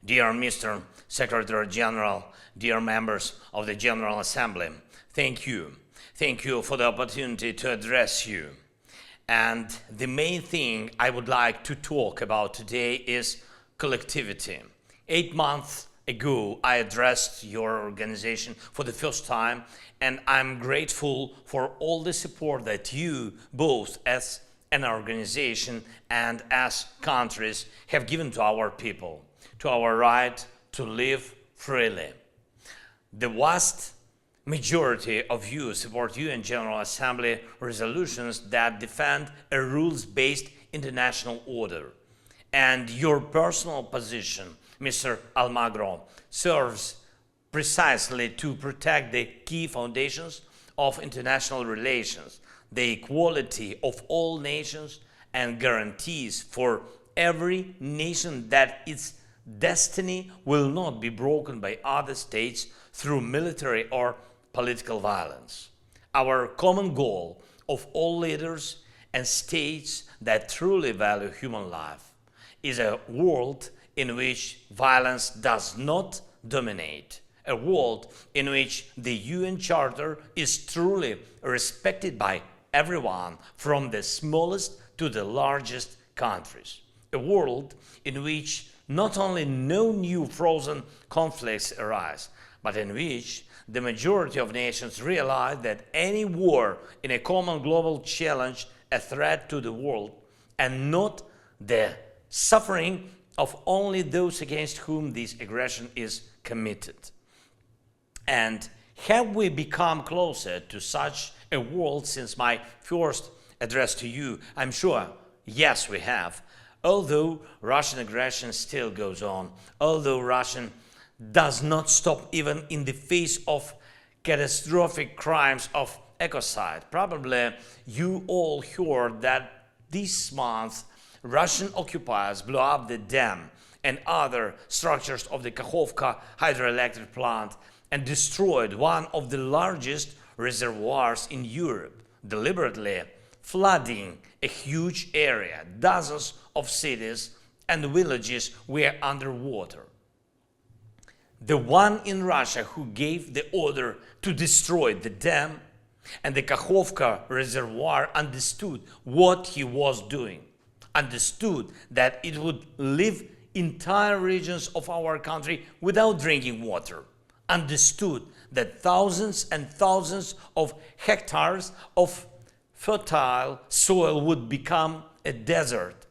Dear Mr. Secretary General, dear members of the General Assembly, thank you. Thank you for the opportunity to address you. And the main thing I would like to talk about today is collectivity. 8 months ago, I addressed your organization for the first time, and I'm grateful for all the support that you, both as an organization and as countries, have given to our people, to our right to live freely. The vast majority of you support UN General Assembly resolutions that defend a rules-based international order. And your personal position, Mr. Almagro, serves precisely to protect the key foundations of international relations, the equality of all nations, and guarantees for every nation that its destiny will not be broken by other states through military or political violence. Our common goal of all leaders and states that truly value human life is a world in which violence does not dominate, a world in which the UN Charter is truly respected by everyone, from the smallest to the largest countries, a world in which not only no new frozen conflicts arise, but in which the majority of nations realize that any war in a common global challenge a threat to the world, and not the suffering of only those against whom this aggression is committed. And have we become closer to such a world since my first address to you? I'm sure, yes, we have. Although Russian aggression still goes on, although Russia does not stop even in the face of catastrophic crimes of ecocide. Probably you all heard that this month Russian occupiers blew up the dam and other structures of the Kakhovka hydroelectric plant and destroyed one of the largest reservoirs in Europe, deliberately flooding a huge area. Dozens of cities and villages were underwater. The one in Russia who gave the order to destroy the dam and the Kakhovka reservoir understood what he was doing, understood that it would leave entire regions of our country without drinking water, understood that thousands and thousands of hectares of fertile soil would become a desert.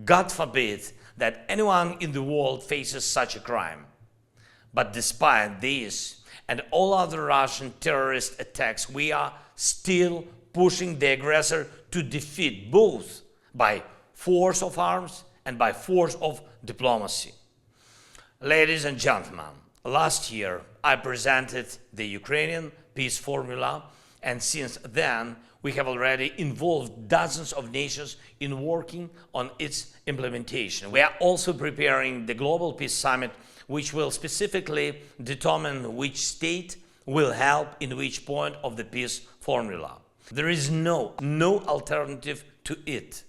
God forbid that anyone in the world faces such a crime. But despite this and all other Russian terrorist attacks, we are still pushing the aggressor to defeat, both by force of arms and by force of diplomacy. Ladies and gentlemen, last year I presented the Ukrainian peace formula, and since then we have already involved dozens of nations in working on its implementation. We are also preparing the Global Peace Summit, which will specifically determine which state will help in which point of the peace formula. There is no alternative to it.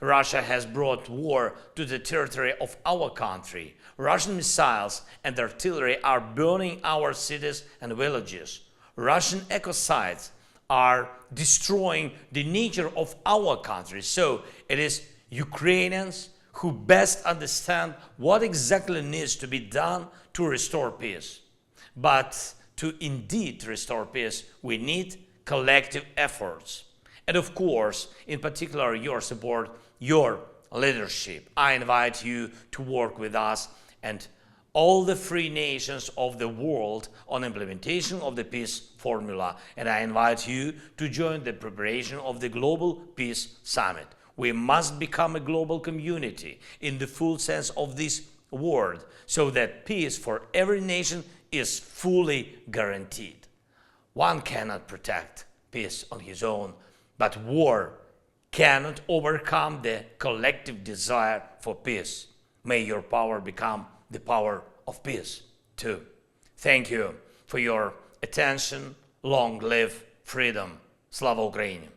Russia has brought war to the territory of our country. Russian missiles and artillery are burning our cities and villages. Russian ecocides are destroying the nature of our country. So it is Ukrainians who best understand what exactly needs to be done to restore peace. But to indeed restore peace, we need collective efforts. And of course, in particular, your support, your leadership. I invite you to work with us and all the free nations of the world on implementation of the peace formula. And I invite you to join the preparation of the Global Peace Summit. We must become a global community in the full sense of this word, so that peace for every nation is fully guaranteed. One cannot protect peace on his own, but war cannot overcome the collective desire for peace. May your power become the power of peace too. Thank you for your attention. Long live freedom. Slava Ukraini!